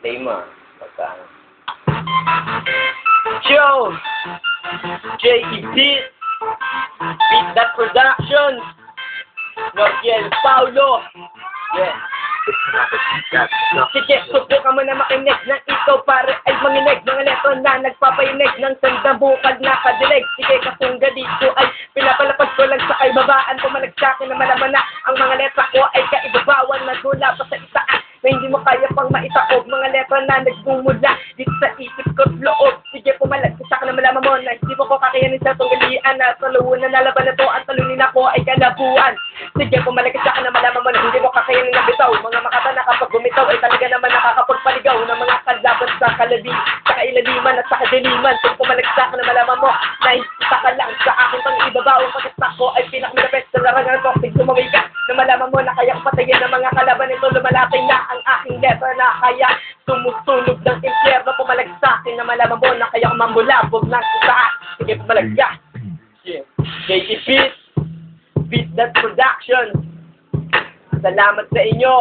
Say mo. Magkano? Show! J.E. Beat That Productions Noriel Paulo. Yeah. Sige, subukan mo na makinig ng ikaw para ay manginig. Mga leto na nagpapayinig ng sandabukad na kadilig. Sige, kasunga dito ay pinapalapad ko lang sa kaibabaan. Pumalag sa akin na malaman na ang mga letra ko ay kaibabawan. Nagula pa sa isaan na hindi mo kaya pang maitaob. Mga letra na nagmumula dito sa isip ko't loob. Sige, pumalag sa akin na malaman mo na hindi mo ko kakayanin sa tunggalian. Na taluan na nalaban na to at talunin ako ay kalabuan. Sige, pumalag sa akin na malaman mo na hindi mo kakayanin na bitaw. Mga makata na kapag bumitaw ay talaga naman nakakapagpaligaw ng mga kalaban sa kalabing, sa kailaliman at sa kadiliman. Kung pumalagsak na malaman mo na isa ka lang sa akin pang ibabaw. Pagkastak ko ay pinakamalapit sa larangan ko. Pag sumaway ka na malaman mo na kaya patayin ng mga kalaban nito. Lumalapit na ang aking letra na kaya sumusunog ng impyerno. Pumalagsak na malaman mo na kaya mamulabog ng saan. Sige, pumalagsak. J.E. Beat That Production. Salamat sa inyo.